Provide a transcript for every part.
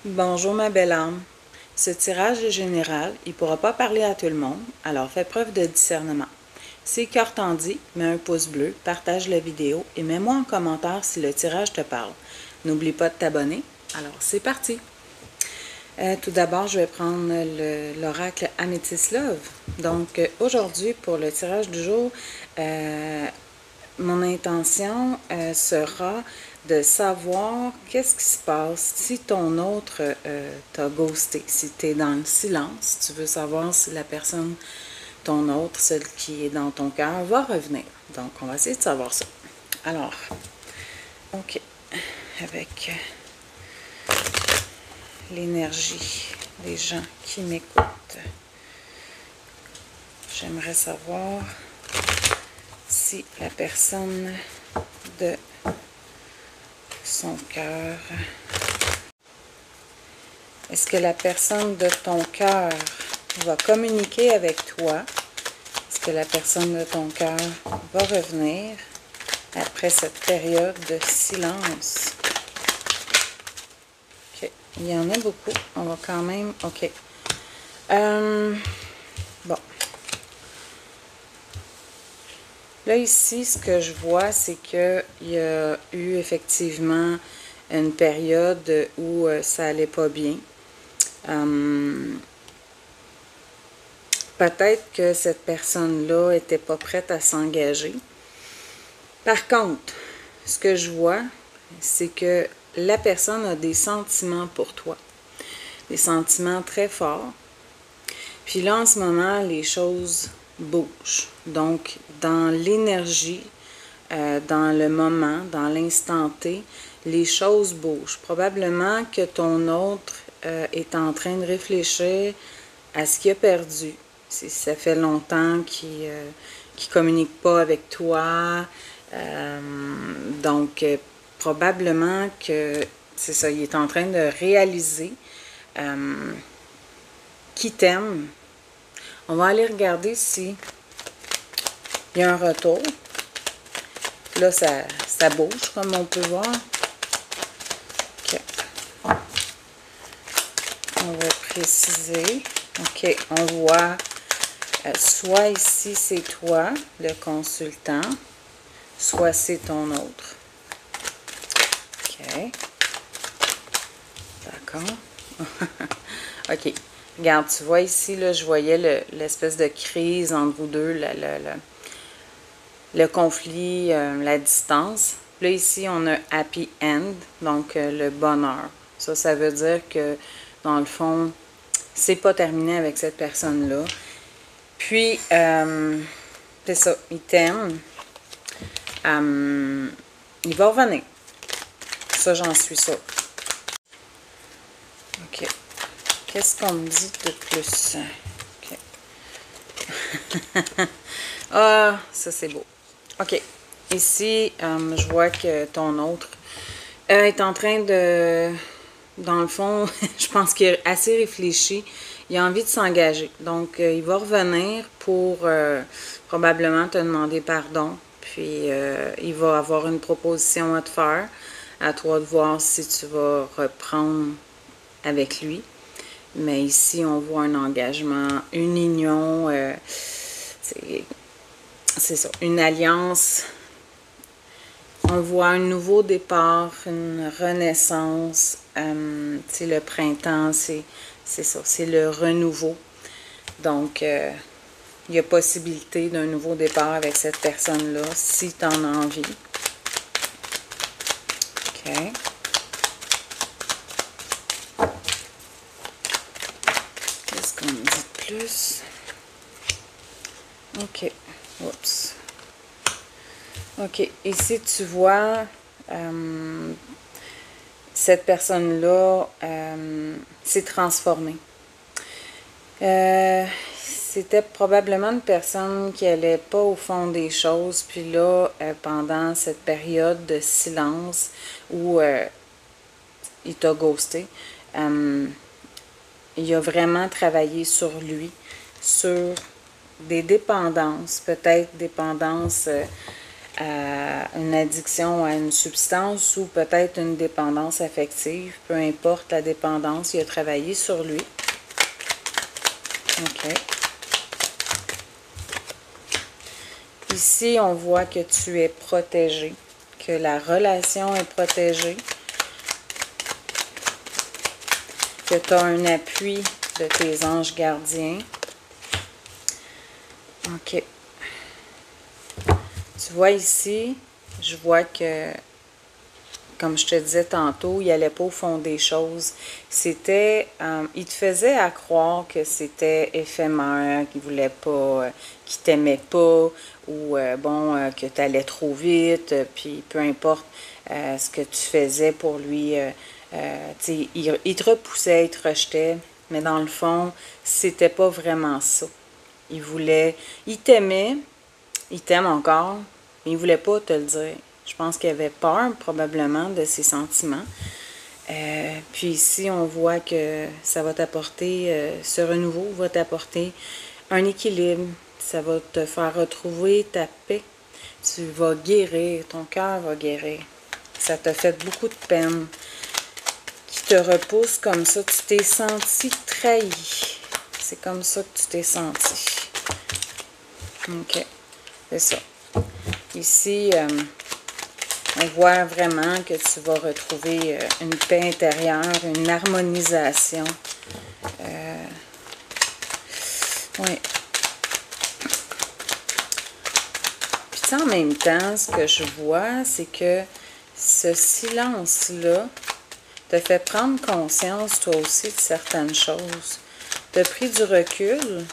Bonjour ma belle âme. Ce tirage est général, il ne pourra pas parler à tout le monde, alors fais preuve de discernement. Si cœur t'en dit, mets un pouce bleu, partage la vidéo et mets-moi en commentaire si le tirage te parle. N'oublie pas de t'abonner. Alors c'est parti. Tout d'abord, je vais prendre l'oracle Amethyst Love. Donc aujourd'hui, pour le tirage du jour, mon intention sera de savoir qu'est-ce qui se passe si ton autre t'a ghosté, si tu es dans le silence, tu veux savoir si la personne, ton autre, celle qui est dans ton cœur, va revenir. Donc, on va essayer de savoir ça. Alors, ok, avec l'énergie des gens qui m'écoutent, j'aimerais savoir si la personne de son cœur, est-ce que la personne de ton cœur va communiquer avec toi? Est-ce que la personne de ton cœur va revenir après cette période de silence? Ok, il y en a beaucoup. On va quand même... Ok. Bon. Là, ici, ce que je vois, c'est qu'il y a eu effectivement une période où ça allait pas bien. Peut-être que cette personne-là n'était pas prête à s'engager. Par contre, ce que je vois, c'est que la personne a des sentiments pour toi. Des sentiments très forts. Puis là, en ce moment, les choses bougent. Donc, dans l'énergie, dans le moment, dans l'instant T, les choses bougent. Probablement que ton autre est en train de réfléchir à ce qu'il a perdu. Si ça fait longtemps qu'il ne communique pas avec toi. Donc, probablement que, c'est ça, il est en train de réaliser qu'il t'aime. On va aller regarder si il y a un retour. Là, ça bouge, comme on peut voir. OK. On va préciser. OK, on voit soit ici, c'est toi, le consultant, soit c'est ton autre. OK. D'accord. OK. Regarde, tu vois ici, là, je voyais l'espèce de crise entre vous deux, le conflit, la distance. Là, ici, on a happy end, donc le bonheur. Ça veut dire que, dans le fond, c'est pas terminé avec cette personne-là. Puis, c'est ça, il t'aime. Il va revenir. Ça, j'en suis sûre. OK. Qu'est-ce qu'on me dit de plus? OK. Ah, ça, c'est beau. OK. Ici, je vois que ton autre est en train de... Dans le fond, je pense qu'il est assez réfléchi. Il a envie de s'engager. Donc, il va revenir pour probablement te demander pardon. Puis, il va avoir une proposition à te faire. À toi de voir si tu vas reprendre avec lui. Mais ici, on voit un engagement, une union, c'est ça, une alliance. On voit un nouveau départ, une renaissance. C'est le printemps, c'est ça, c'est le renouveau. Donc, il y a possibilité d'un nouveau départ avec cette personne-là, si tu en as envie. OK. Qu'est-ce qu'on me dit de plus? OK. Oups. OK. Ici, tu vois, cette personne-là s'est transformée. C'était probablement une personne qui n'allait pas au fond des choses. Puis là, pendant cette période de silence où il t'a ghosté, il a vraiment travaillé sur lui, sur des dépendances, peut-être dépendances à une addiction à une substance ou peut-être une dépendance affective. Peu importe la dépendance, il a travaillé sur lui. OK. Ici, on voit que tu es protégé, que la relation est protégée, que tu as un appui de tes anges gardiens. OK. Tu vois ici, je vois que, comme je te disais tantôt, il n'allait pas au fond des choses. C'était, il te faisait à croire que c'était éphémère, qu'il voulait pas, qu'il t'aimait pas, ou que tu allais trop vite, puis peu importe ce que tu faisais pour lui, il te repoussait, il te rejetait, mais dans le fond, c'était pas vraiment ça. Il t'aimait, il t'aime encore, mais il voulait pas te le dire. Je pense qu'il avait peur probablement de ses sentiments. Puis ici, on voit que ça va t'apporter, ce renouveau va t'apporter un équilibre. Ça va te faire retrouver ta paix. Tu vas guérir, ton cœur va guérir. Ça t'a fait beaucoup de peine. Qui te repousse comme ça, tu t'es senti trahi. C'est comme ça que tu t'es senti. OK, c'est ça. Ici, on voit vraiment que tu vas retrouver une paix intérieure, une harmonisation. Oui. Puis en même temps, ce que je vois, c'est que ce silence-là te fait prendre conscience, toi aussi, de certaines choses. Tu as pris du recul.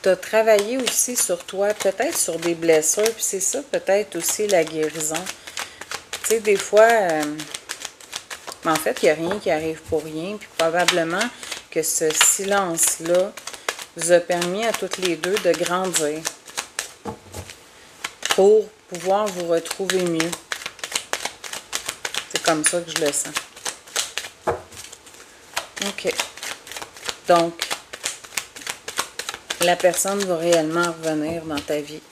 Tu as travaillé aussi sur toi, peut-être sur des blessures, puis c'est ça, peut-être aussi la guérison. Tu sais, des fois, en fait, il n'y a rien qui arrive pour rien, puis probablement que ce silence-là vous a permis à toutes les deux de grandir pour pouvoir vous retrouver mieux. C'est comme ça que je le sens. OK. Donc, la personne va réellement revenir dans ta vie.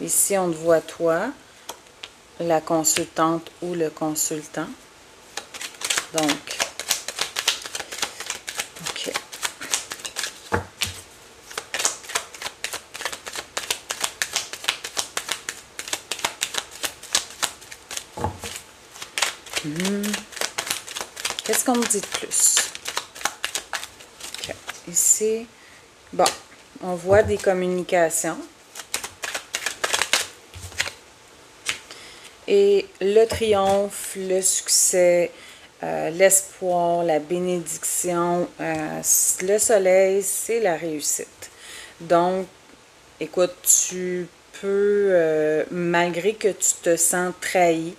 Ici, on te voit toi, la consultante ou le consultant. Donc, OK. Qu'est-ce qu'on me dit de plus? OK. Ici, bon, on voit des communications. Et le triomphe, le succès, l'espoir, la bénédiction, le soleil, c'est la réussite. Donc, écoute, tu peux, malgré que tu te sens trahi,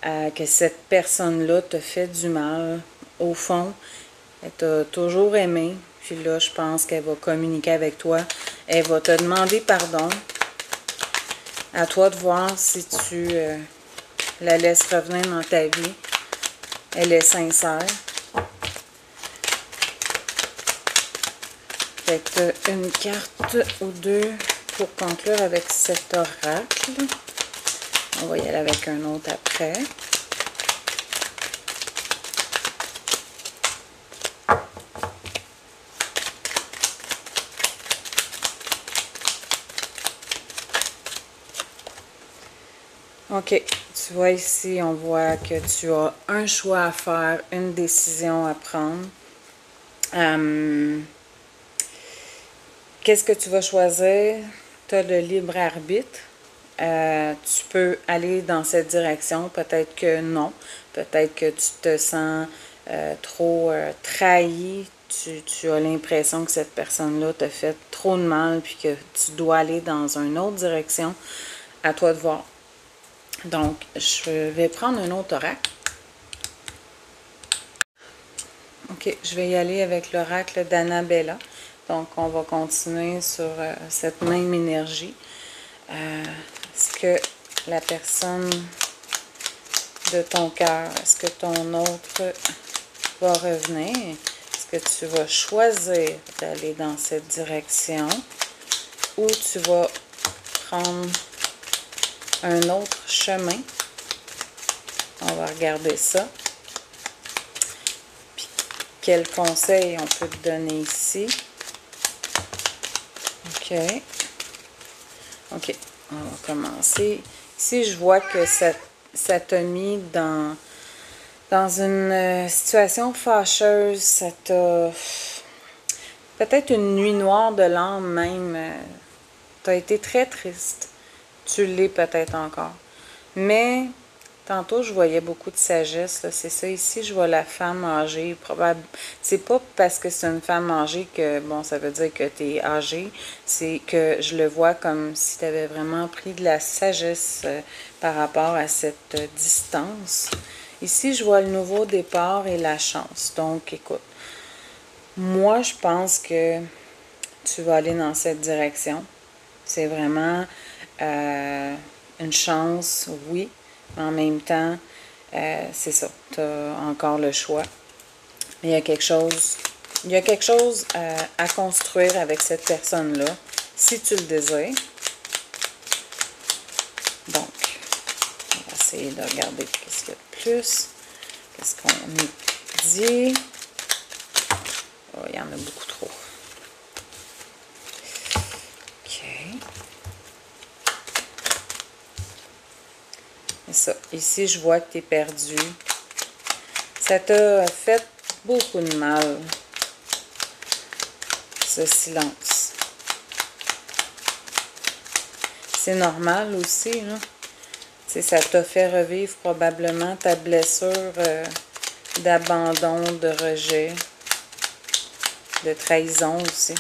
que cette personne-là te fait du mal, au fond, elle t'a toujours aimé. Puis là, je pense qu'elle va communiquer avec toi. Elle va te demander pardon. À toi de voir si tu la laisses revenir dans ta vie. Elle est sincère. Fait que tu as une carte ou deux pour conclure avec cet oracle. On va y aller avec un autre après. OK. Tu vois ici, on voit que tu as un choix à faire, une décision à prendre. Qu'est-ce que tu vas choisir? Tu as le libre arbitre. Tu peux aller dans cette direction. Peut-être que non. Peut-être que tu te sens trop trahi. Tu as l'impression que cette personne-là t'a fait trop de mal puis que tu dois aller dans une autre direction. À toi de voir. Donc, je vais prendre un autre oracle. OK, je vais y aller avec l'oracle d'Annabella. Donc, on va continuer sur cette même énergie. Est-ce que la personne de ton cœur, est-ce que ton autre va revenir? Est-ce que tu vas choisir d'aller dans cette direction? ou tu vas prendre un autre chemin. On va regarder ça. Puis, quel conseil on peut te donner ici? OK. OK. On va commencer. Ici, je vois que ça t'a mis dans une situation fâcheuse. Ça t'a... Peut-être une nuit noire de l'âme même. Tu as été très triste. Tu l'es peut-être encore. Mais... Tantôt, je voyais beaucoup de sagesse, là. C'est ça. Ici, je vois la femme âgée. C'est pas parce que c'est une femme âgée que, bon, ça veut dire que tu es âgé. C'est que je le vois comme si tu avais vraiment pris de la sagesse par rapport à cette distance. Ici, je vois le nouveau départ et la chance. Donc, écoute, moi, je pense que tu vas aller dans cette direction. C'est vraiment une chance, oui. En même temps, c'est ça, tu as encore le choix. Mais il y a quelque chose à construire avec cette personne-là, si tu le désires. Donc, on va essayer de regarder qu'est-ce qu'il y a de plus. Qu'est-ce qu'on est dit? Oh, il y en a beaucoup trop. OK. C'est ça. Ici, je vois que tu es perdu. Ça t'a fait beaucoup de mal, ce silence. C'est normal aussi, là. T'sais, ça t'a fait revivre probablement ta blessure d'abandon, de rejet, de trahison aussi.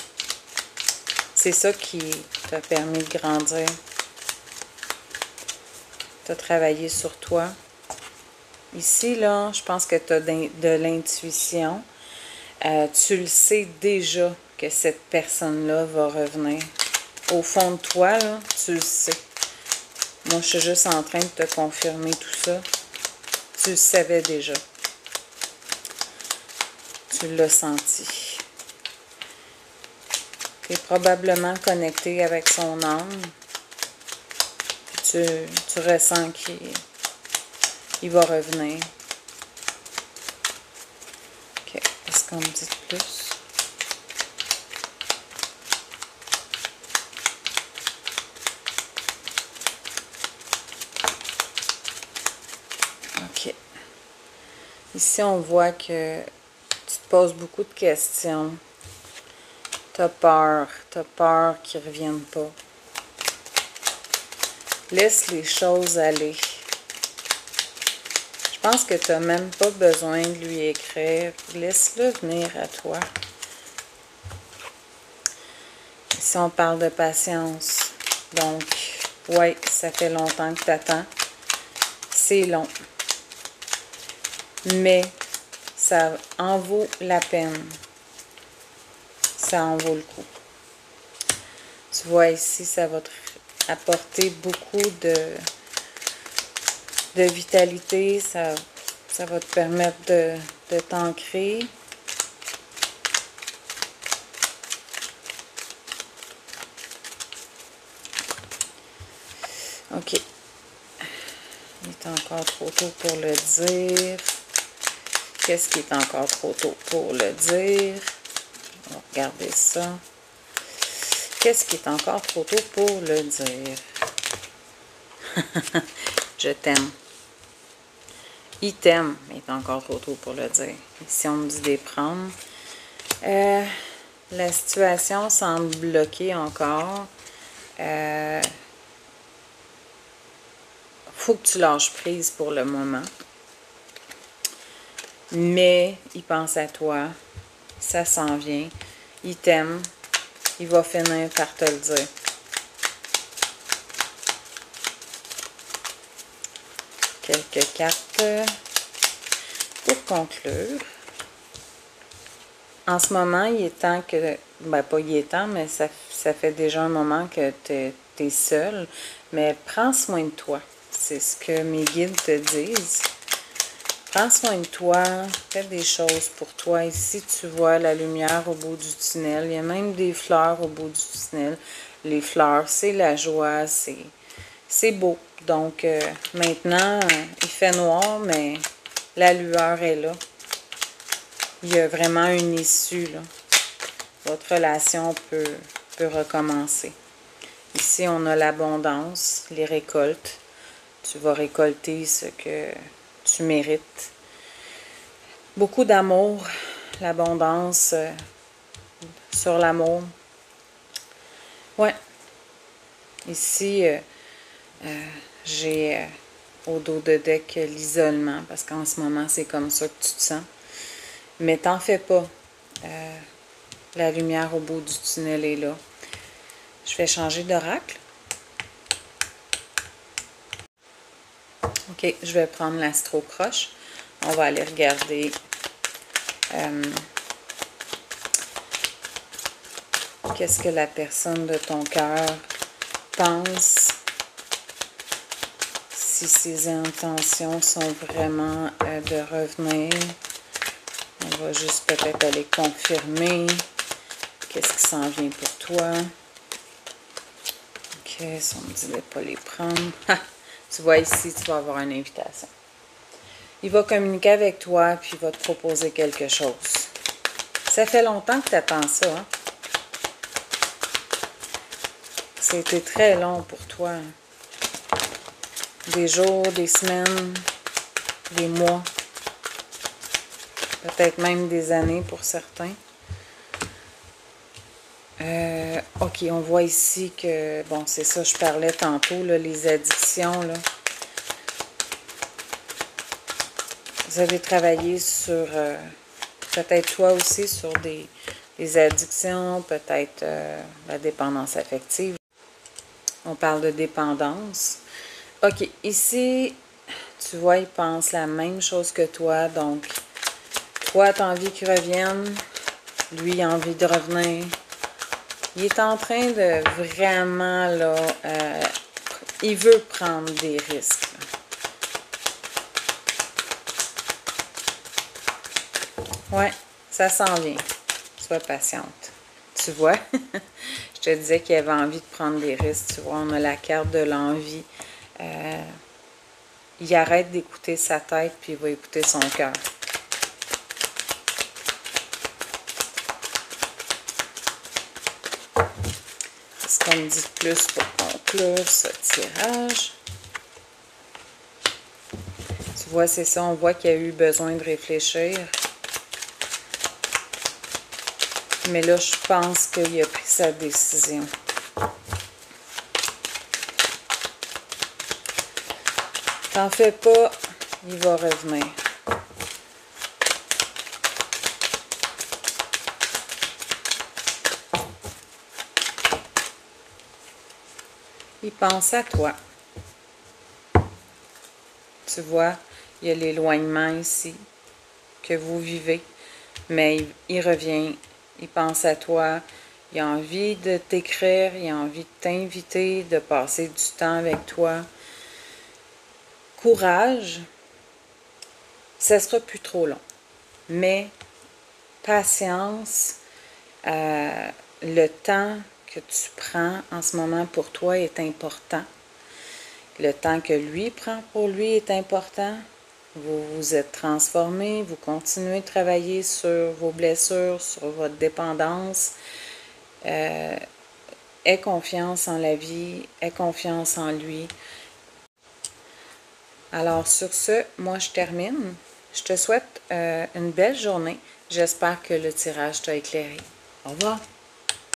C'est ça qui t'a permis de grandir. Tu as travaillé sur toi. Ici, là, je pense que tu as de l'intuition. Tu le sais déjà que cette personne-là va revenir. Au fond de toi, là, tu le sais. Moi, je suis juste en train de te confirmer tout ça. Tu le savais déjà. Tu l'as senti. Tu es probablement connecté avec son âme. Tu ressens qu'il va revenir. OK. Est-ce qu'on me dit de plus? OK. Ici, on voit que tu te poses beaucoup de questions. Tu as peur qu'ils ne reviennent pas. Laisse les choses aller. Je pense que tu n'as même pas besoin de lui écrire. Laisse-le venir à toi. Ici, on parle de patience. Donc, ouais, ça fait longtemps que tu attends. C'est long. Mais ça en vaut la peine. Ça en vaut le coup. Tu vois ici, ça va te apporter beaucoup de vitalité. Ça va te permettre de t'ancrer. OK. Il est encore trop tôt pour le dire. Qu'est-ce qui est encore trop tôt pour le dire? On va regarder ça. Qu'est-ce qui est encore trop tôt pour le dire? Je t'aime. Il t'aime, mais il est encore trop tôt pour le dire. Ici, on me dit d'éprendre. La situation semble bloquée encore. Faut que tu lâches prise pour le moment. Mais il pense à toi. Ça s'en vient. Il t'aime. Il va finir par te le dire. Quelques cartes pour conclure. En ce moment, il est temps que... Ben, pas il est temps, mais ça fait déjà un moment que tu es seul. Mais prends soin de toi. C'est ce que mes guides te disent. Prends soin de toi. Fais des choses pour toi. Ici, tu vois la lumière au bout du tunnel. Il y a même des fleurs au bout du tunnel. les fleurs, c'est la joie, c'est beau. Donc, maintenant, il fait noir, mais la lueur est là. Il y a vraiment une issue, là. Votre relation peut recommencer. Ici, on a l'abondance, les récoltes. Tu vas récolter ce que tu mérites. Beaucoup d'amour, l'abondance sur l'amour. Ouais. Ici, j'ai au dos de deck l'isolement, parce qu'en ce moment, c'est comme ça que tu te sens. Mais t'en fais pas. La lumière au bout du tunnel est là. Je vais changer d'oracle. Ok, je vais prendre l'astro-croche. On va aller regarder qu'est-ce que la personne de ton cœur pense. Si ses intentions sont vraiment de revenir. On va juste peut-être aller confirmer qu'est-ce qui s'en vient pour toi. Ok, ça on me dit de ne pas les prendre. Tu vois ici, tu vas avoir une invitation. Il va communiquer avec toi, puis il va te proposer quelque chose. Ça fait longtemps que tu attends ça, hein? C'était très long pour toi. Des jours, des semaines, des mois. Peut-être même des années pour certains. Ok, on voit ici que, bon, c'est ça, je parlais tantôt, là, les addictions, là. Vous avez travaillé sur, peut-être toi aussi, sur des addictions, peut-être la dépendance affective. On parle de dépendance. Ok, ici, tu vois, il pense la même chose que toi, donc, toi, tu as envie qu'il revienne, lui, il a envie de revenir. Il est en train de vraiment, là, il veut prendre des risques. Ouais, ça s'en vient. Sois patiente. Tu vois, je te disais qu'il avait envie de prendre des risques. Tu vois, on a la carte de l'envie. Il arrête d'écouter sa tête, puis il va écouter son cœur. Qu'est-ce qu'on me dit de plus pour conclure ce tirage? Tu vois, c'est ça, on voit qu'il a eu besoin de réfléchir. Mais là, je pense qu'il a pris sa décision. T'en fais pas, il va revenir. Il pense à toi. Tu vois, il y a l'éloignement ici que vous vivez, mais il revient, il pense à toi, il a envie de t'écrire, il a envie de t'inviter, de passer du temps avec toi. Courage, ça sera plus trop long, mais patience, le temps que tu prends en ce moment pour toi est important. Le temps que lui prend pour lui est important. Vous vous êtes transformé, vous continuez de travailler sur vos blessures, sur votre dépendance. Aie confiance en la vie, aie confiance en lui. Alors sur ce, moi je termine. Je te souhaite une belle journée. J'espère que le tirage t'a éclairé. Au revoir.